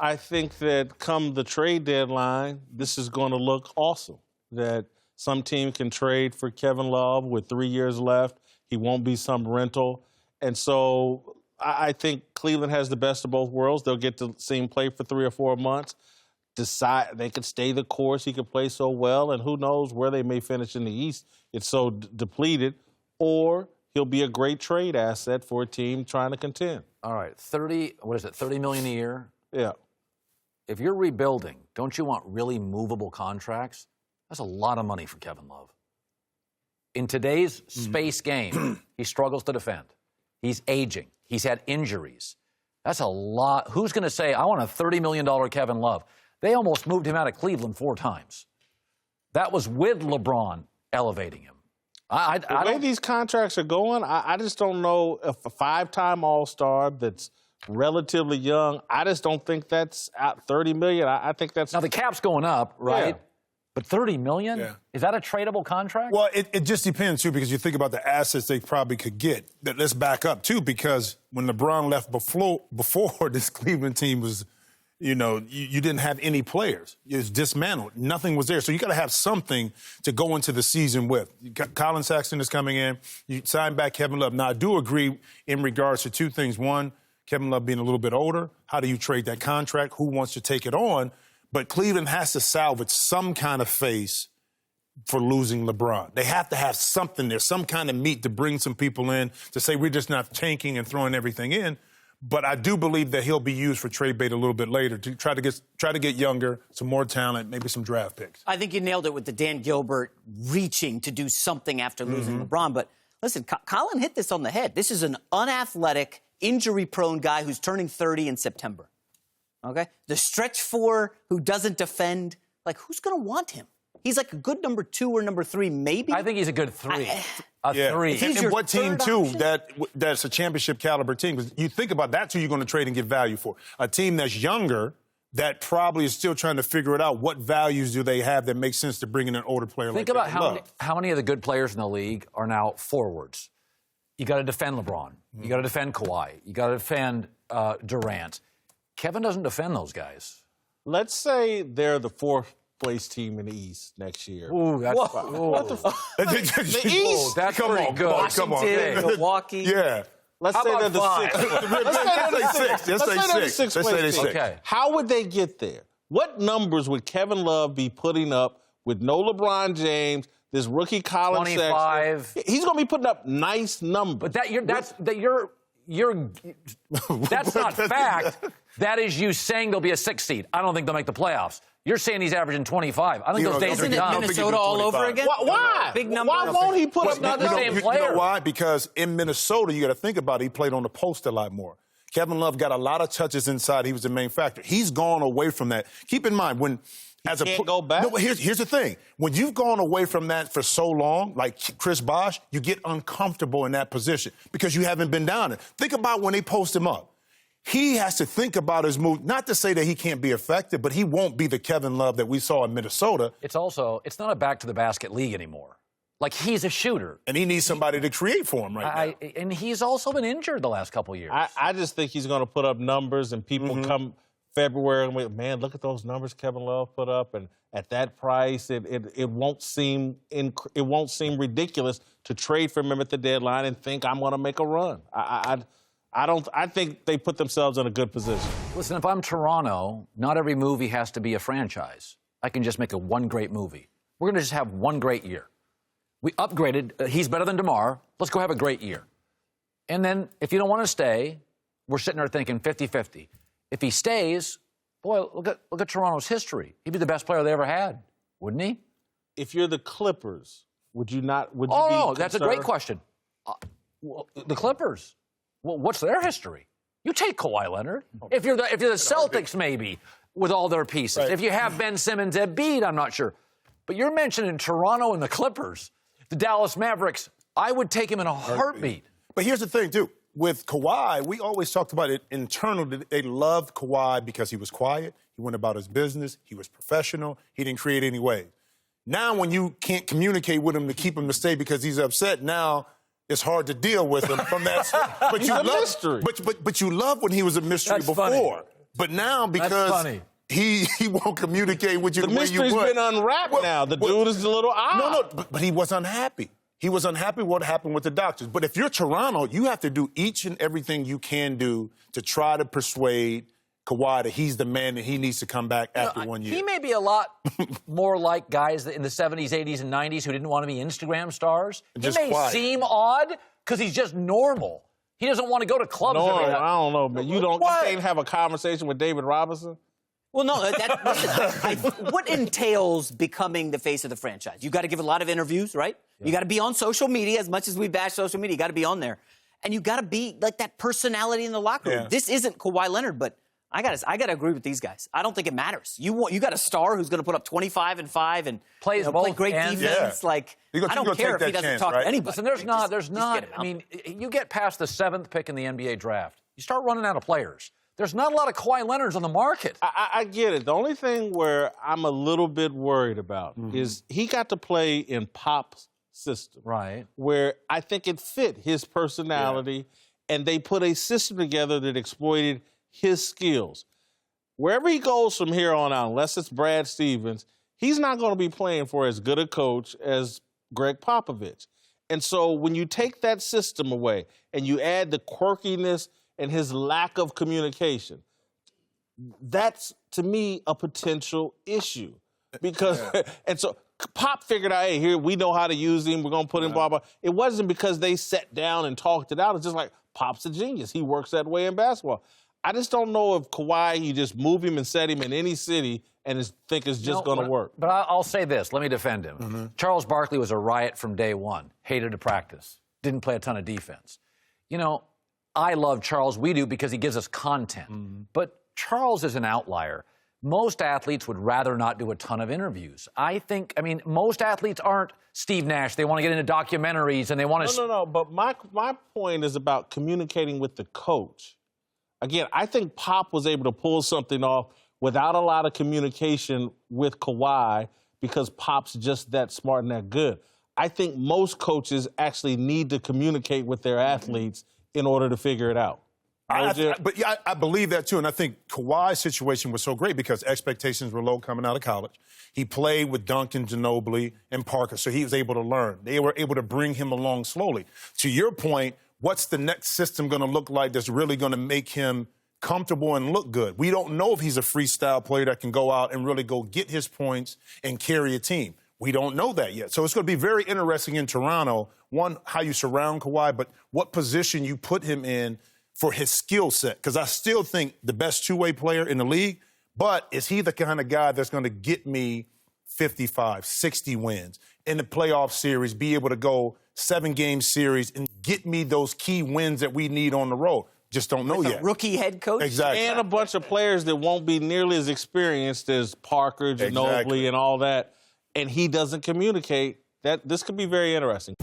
I think that come the trade deadline, this is going to look awesome. That some team can trade for Kevin Love with 3 years left. He won't be some rental. And so I think Cleveland has the best of both worlds. They'll get to see him play for 3 or 4 months. Decide they could stay the course. He could play so well, and who knows where they may finish in the East. It's so depleted. Or he'll be a great trade asset for a team trying to contend. All right, $30 million a year? Yeah. If you're rebuilding, don't you want really movable contracts? That's a lot of money for Kevin Love. In today's space game, he struggles to defend. He's aging. He's had injuries. That's a lot. Who's going to say, I want a $30 million Kevin Love? They almost moved him out of Cleveland 4 times. That was with LeBron elevating him. The way these contracts are going, I just don't know if a 5-time All-Star that's relatively young, I just don't think that's at $30 million. I think that's... Now, the cap's going up, right? Yeah. But $30 million? Yeah. Is that a tradable contract? Well, it just depends, too, because you think about the assets they probably could get. Let's back up, too, because when LeBron left before this Cleveland team was, you didn't have any players. It was dismantled. Nothing was there. So you got to have something to go into the season with. Colin Sexton is coming in. You sign back Kevin Love. Now, I do agree in regards to 2 things. One, Kevin Love being a little bit older. How do you trade that contract? Who wants to take it on? But Cleveland has to salvage some kind of face for losing LeBron. They have to have something there, some kind of meat to bring some people in to say we're just not tanking and throwing everything in. But I do believe that he'll be used for trade bait a little bit later to try to get younger, some more talent, maybe some draft picks. I think you nailed it with the Dan Gilbert reaching to do something after losing LeBron. But listen, Colin hit this on the head. This is an unathletic, injury-prone guy who's turning 30 in September. Okay? The stretch 4 who doesn't defend, like, who's going to want him? He's like a good number 2 or number 3, maybe. I think he's a good 3. Yeah. 3. And what team, too, that's a championship caliber team? Because you think about that's who you're going to trade and get value for. A team that's younger that probably is still trying to figure it out. What values do they have that make sense to bring in an older player like that? Think about how many of the good players in the league are now forwards. You got to defend LeBron. You got to defend Kawhi. You got to defend Durant. Kevin doesn't defend those guys. Let's say they're the 4th-place team in the East next year. Ooh, that's what the East? That's pretty good. Washington, Milwaukee. Yeah. Let's say they're the 6th. Let's say they're the 6th. Okay. How would they get there? What numbers would Kevin Love be putting up with no LeBron James, this rookie Colin 25. Sexton? He's going to be putting up nice numbers. But that's not fact. That is you saying they'll be a 6th seed. I don't think they'll make the playoffs. You're saying he's averaging 25. I think those days are Isn't it done. Minnesota all over again? Why? Big number. Why won't he put up the same player? You know why? Because in Minnesota, you got to think about it, he played on the post a lot more. Kevin Love got a lot of touches inside. He was the main factor. He's gone away from that. Keep in mind, when... Can't go back? No, here's the thing. When you've gone away from that for so long, like Chris Bosh, you get uncomfortable in that position because you haven't been down there. Think about when they post him up. He has to think about his move, not to say that he can't be effective, but he won't be the Kevin Love that we saw in Minnesota. It's not a back-to-the-basket league anymore. Like, he's a shooter. And he needs somebody to create for him right now. And he's also been injured the last couple of years. I just think he's going to put up numbers and people come February and wait, man, look at those numbers Kevin Love put up, and at that price, it won't seem ridiculous to trade for him at the deadline and think I'm going to make a run. I think they put themselves in a good position. Listen, if I'm Toronto, not every movie has to be a franchise. I can just make one great movie. We're going to just have one great year. We upgraded. He's better than DeMar. Let's go have a great year. And then if you don't want to stay, we're sitting there thinking 50-50. If he stays, boy, look at Toronto's history. He'd be the best player they ever had, wouldn't he? If you're the Clippers, would you not? Would you oh, be no, concerned? that's a great question. The Clippers, well, what's their history? You take Kawhi Leonard. If you're the Celtics, maybe, with all their pieces. Right. If you have Ben Simmons at Embiid, I'm not sure. But you're mentioning Toronto and the Clippers, the Dallas Mavericks. I would take him in a heartbeat. But here's the thing, too. With Kawhi, we always talked about it internally. They loved Kawhi because he was quiet. He went about his business. He was professional. He didn't create any waves. Now, when you can't communicate with him to keep him to stay because he's upset, now it's hard to deal with him from that. But He's a mystery. But you love when he was a mystery That's before. funny. But now, because funny. he won't communicate with you The the way you mystery's would. been unwrapped now. The dude is a little odd. No, but he was unhappy. He was unhappy with what happened with the doctors. But if you're Toronto, you have to do each and everything you can do to try to persuade Kawhi that he's the man and he needs to come back after 1 year. He may be a lot more like guys in the 70s, 80s, and 90s who didn't want to be Instagram stars. Just he may quiet. seem odd because he's just normal. He doesn't want to go to clubs No, every night. I don't know, man. You What? can't have a conversation with David Robinson? Well, no, what entails becoming the face of the franchise? You got to give a lot of interviews, right? Yeah. You got to be on social media. As much as we bash social media, you got to be on there. And you got to be like that personality in the locker room. Yeah. This isn't Kawhi Leonard, but I got to agree with these guys. I don't think it matters. You got a star who's going to put up 25 and 5 and Plays play both great ends. defense. Yeah. Like, I don't care if he doesn't talk to anybody. Listen, there's not. I mean, you get past the 7th pick in the NBA draft, you start running out of players. There's not a lot of Kawhi Leonards on the market. I get it. The only thing where I'm a little bit worried about is he got to play in Pop's system. Right. Where I think it fit his personality, and they put a system together that exploited his skills. Wherever he goes from here on out, unless it's Brad Stevens, he's not going to be playing for as good a coach as Greg Popovich. And so when you take that system away and you add the quirkiness and his lack of communication, that's, to me, a potential issue. Because, and so Pop figured out, hey, here, we know how to use him, we're going to put him, blah, blah. It wasn't because they sat down and talked it out. It's just like, Pop's a genius. He works that way in basketball. I just don't know if Kawhi, you just move him and set him in any city and think it's just going to work. But I'll say this. Let me defend him. Charles Barkley was a riot from day one. Hated to practice. Didn't play a ton of defense. You know, I love Charles. We do because he gives us content. But Charles is an outlier. Most athletes would rather not do a ton of interviews. I mean, most athletes aren't Steve Nash. They want to get into documentaries and they want to... No. But my point is about communicating with the coach. Again, I think Pop was able to pull something off without a lot of communication with Kawhi because Pop's just that smart and that good. I think most coaches actually need to communicate with their athletes in order to figure it out. I believe that, too. And I think Kawhi's situation was so great because expectations were low coming out of college. He played with Duncan, Ginobili, and Parker, so he was able to learn. They were able to bring him along slowly. To your point, what's the next system going to look like that's really going to make him comfortable and look good? We don't know if he's a freestyle player that can go out and really go get his points and carry a team. We don't know that yet. So it's going to be very interesting in Toronto, one, how you surround Kawhi, but what position you put him in for his skill set. Because I still think the best two-way player in the league, but is he the kind of guy that's going to get me 55, 60 wins in the playoff series, be able to go 7-game series and get me those key wins that we need on the road? Just don't know yet. Rookie head coach? Exactly. And a bunch of players that won't be nearly as experienced as Parker, Ginobili, and all that. And he doesn't communicate. This could be very interesting.